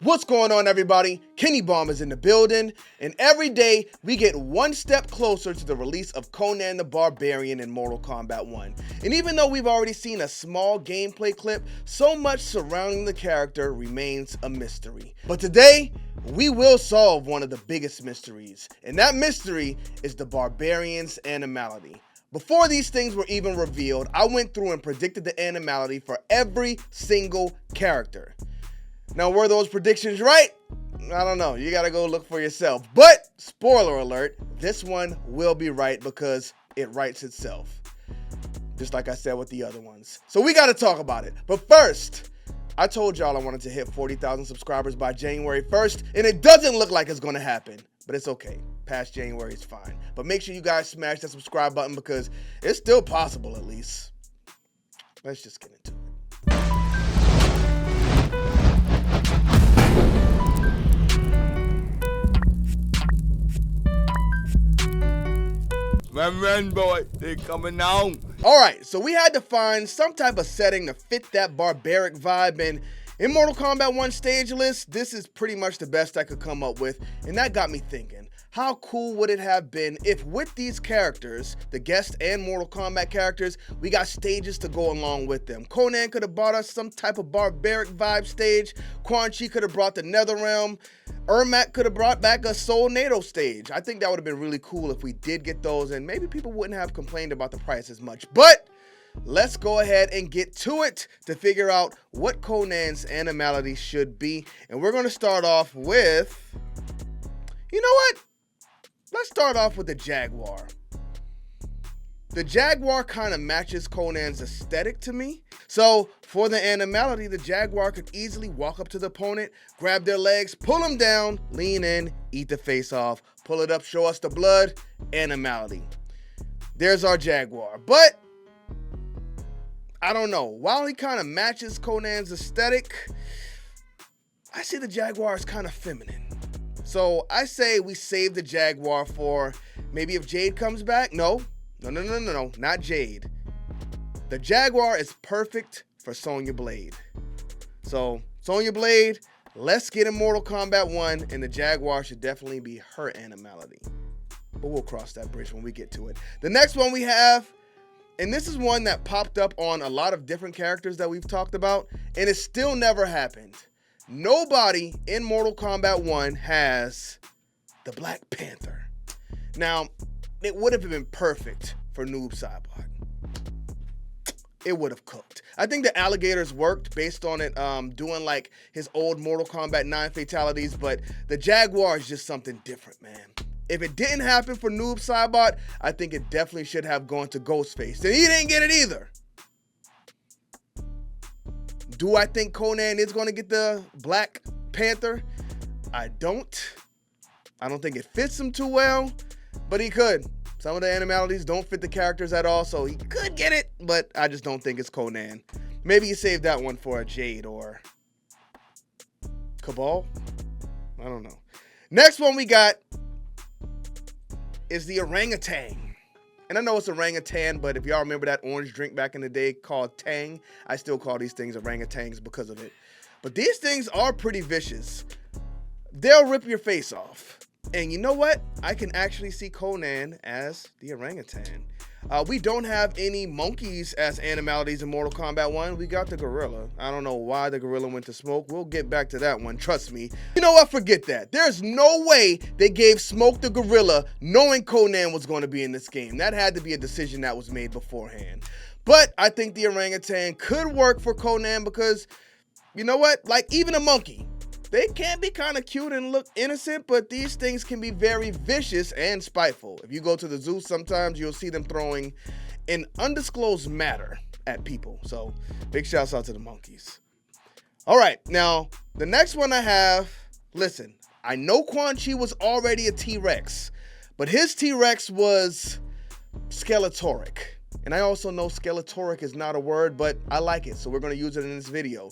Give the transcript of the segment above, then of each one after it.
What's going on, everybody? Kennybomb is in the building, and every day we get one step closer to the release of Conan the Barbarian in Mortal Kombat 1. And even though we've already seen a small gameplay clip, so much surrounding the character remains a mystery. But today, we will solve one of the biggest mysteries, and that mystery is the Barbarian's Animality. Before these things were even revealed, I went through and predicted the Animality for every single character. Now, were those predictions right? I don't know. You gotta go look for yourself. But, spoiler alert, this one will be right because it writes itself. Just like I said with the other ones. So we gotta talk about it. But first, I told y'all I wanted to hit 40,000 subscribers by January 1st, and it doesn't look like it's gonna happen. But it's okay. Past January is fine. But make sure you guys smash that subscribe button because it's still possible, at least. Let's just get into it. Run, boy, they coming on. Alright, so we had to find some type of setting to fit that barbaric vibe, and in Mortal Kombat 1 stage list, this is pretty much the best I could come up with, and that got me thinking, how cool would it have been if with these characters, the guest and Mortal Kombat characters, we got stages to go along with them. Conan could have brought us some type of barbaric vibe stage, Quan Chi could have brought the Netherrealm, Ermac could have brought back a Soul NATO stage. I think that would have been really cool if we did get those, and maybe people wouldn't have complained about the price as much. But let's go ahead and get to it to figure out what Conan's Animality should be. And we're going to start off with, you know what? Let's start off with the Jaguar. The Jaguar kind of matches Conan's aesthetic to me. So for the Animality, the Jaguar could easily walk up to the opponent, grab their legs, pull them down, lean in, eat the face off, pull it up, show us the blood, Animality. There's our Jaguar. But I don't know. While he kind of matches Conan's aesthetic, I see the Jaguar as kind of feminine. So I say we save the Jaguar for maybe if Jade comes back. No, not Jade. The Jaguar is perfect for Sonya Blade. So Sonya Blade, let's get in Mortal Kombat 1, and the Jaguar should definitely be her Animality. But we'll cross that bridge when we get to it. The next one we have, and this is one that popped up on a lot of different characters that we've talked about, and it still never happened. Nobody in Mortal Kombat 1 has the Black Panther. Now, it would have been perfect for Noob Saibot. It would have cooked. I think the alligators worked based on it doing like his old Mortal Kombat 9 fatalities, but the Jaguar is just something different, man. If it didn't happen for Noob Saibot, I think it definitely should have gone to Ghostface. And he didn't get it either. Do I think Conan is going to get the Black Panther? I don't. I don't think it fits him too well, but he could. Some of the Animalities don't fit the characters at all, so he could get it, but I just don't think it's Conan. Maybe you save that one for a Jade or Cabal? I don't know. Next one we got is the Orangutan. And I know it's orangutan, but if y'all remember that orange drink back in the day called Tang, I still call these things orangutans because of it. But these things are pretty vicious. They'll rip your face off. And you know what? I can actually see Conan as the orangutan. We don't have any monkeys as Animalities in Mortal Kombat 1. We got the gorilla. I don't know why the gorilla went to smoke. We'll get back to that one, trust me. You know what? Forget that. There's no way they gave Smoke the gorilla knowing Conan was going to be in this game. That had to be a decision that was made beforehand. But I think the orangutan could work for Conan because, you know what? Like, even a monkey, they can be kind of cute and look innocent, but these things can be very vicious and spiteful. If you go to the zoo, sometimes you'll see them throwing an undisclosed matter at people. So big shouts out to the monkeys. All right, now the next one I have, listen, I know Quan Chi was already a T-Rex, but his T-Rex was Skeletoric. And I also know Skeletoric is not a word, but I like it, so we're going to use it in this video.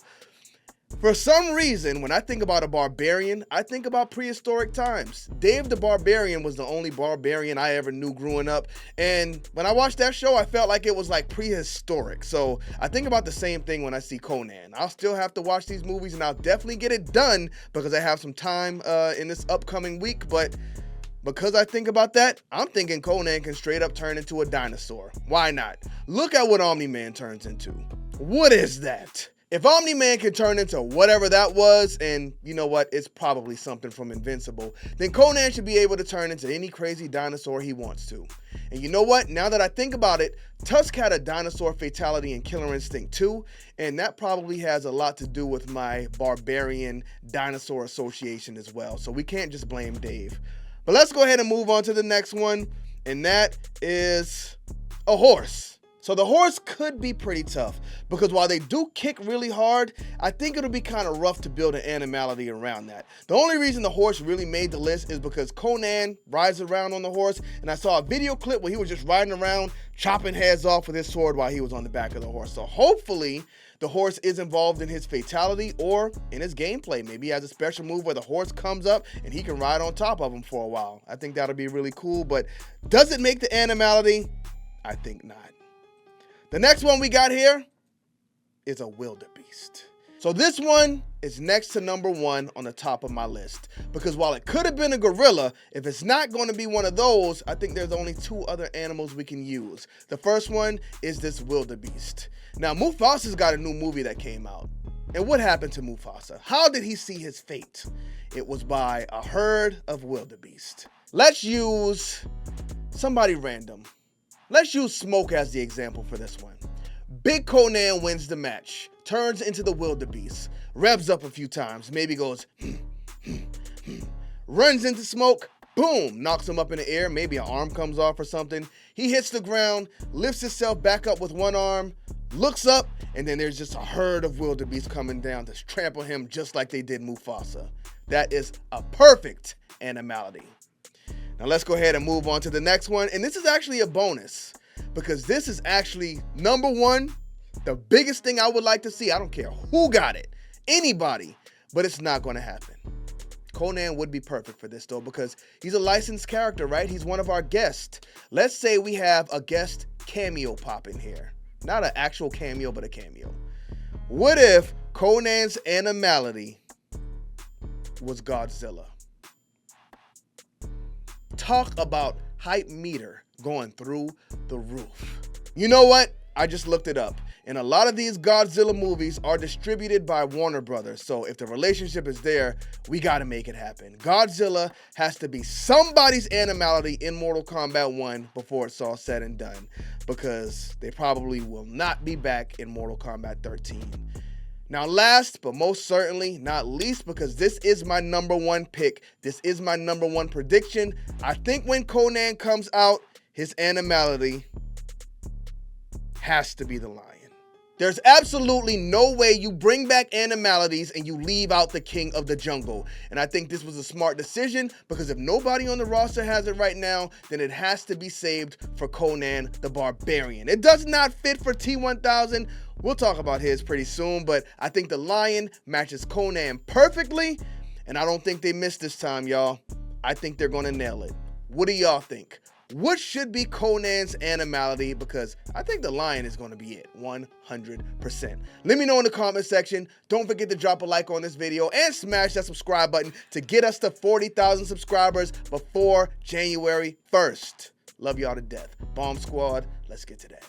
For some reason, when I think about a barbarian, I think about prehistoric times. Dave the Barbarian was the only barbarian I ever knew growing up, and when I watched that show, I felt like it was like prehistoric. So I think about the same thing when I see Conan. I'll still have to watch these movies, and I'll definitely get it done because I have some time in this upcoming week, but because I think about that, I'm thinking Conan can straight up turn into a dinosaur. Why not? Look at what Omni-Man turns into. What is that? If Omni-Man can turn into whatever that was, and you know what, it's probably something from Invincible, then Conan should be able to turn into any crazy dinosaur he wants to. And you know what, now that I think about it, Tusk had a dinosaur fatality in Killer Instinct 2, and that probably has a lot to do with my Barbarian Dinosaur Association as well, so we can't just blame Dave. But let's go ahead and move on to the next one, and that is a horse. So the horse could be pretty tough, because while they do kick really hard, I think it'll be kind of rough to build an animality around that. The only reason the horse really made the list is because Conan rides around on the horse, and I saw a video clip where he was just riding around, chopping heads off with his sword while he was on the back of the horse. So hopefully the horse is involved in his fatality or in his gameplay. Maybe he has a special move where the horse comes up and he can ride on top of him for a while. I think that'll be really cool, but does it make the animality? I think not. The next one we got here is a wildebeest. So this one is next to number one on the top of my list, because while it could have been a gorilla, if it's not going to be one of those, I think there's only two other animals we can use. The first one is this wildebeest. Now, Mufasa's got a new movie that came out. And what happened to Mufasa? How did he see his fate? It was by a herd of wildebeest. Let's use somebody random. Let's use Smoke as the example for this one. Big Conan wins the match, turns into the wildebeest, revs up a few times, maybe goes, runs into Smoke, boom, knocks him up in the air, maybe an arm comes off or something. He hits the ground, lifts himself back up with one arm, looks up, and then there's just a herd of wildebeest coming down to trample him just like they did Mufasa. That is a perfect animality. Now let's go ahead and move on to the next one, and this is actually a bonus, because this is actually number one, the biggest thing I would like to see. I don't care who got it, anybody, but it's not going to happen. Conan would be perfect for this though, because he's a licensed character, right? He's one of our guests. Let's say we have a guest cameo pop in here. Not an actual cameo, but a cameo. What if Conan's animality was Godzilla? Talk about hype meter going through the roof. You know what? I just looked it up. And a lot of these Godzilla movies are distributed by Warner Brothers. So if the relationship is there, we got to make it happen. Godzilla has to be somebody's animality in Mortal Kombat 1 before it's all said and done, because they probably will not be back in Mortal Kombat 13. Now, last but most certainly not least, because this is my number one pick, this is my number one prediction, I think when Conan comes out, his animality has to be the lion. There's absolutely no way you bring back animalities and you leave out the king of the jungle. And I think this was a smart decision, because if nobody on the roster has it right now, then it has to be saved for Conan the Barbarian. It does not fit for T-1000. We'll talk about his pretty soon, but I think the lion matches Conan perfectly, and I don't think they missed this time, y'all. I think they're gonna nail it. What do y'all think? What should be Conan's animality? Because I think the lion is going to be it, 100%. Let me know in the comment section. Don't forget to drop a like on this video and smash that subscribe button to get us to 40,000 subscribers before January 1st. Love y'all to death. Bomb Squad, let's get to that.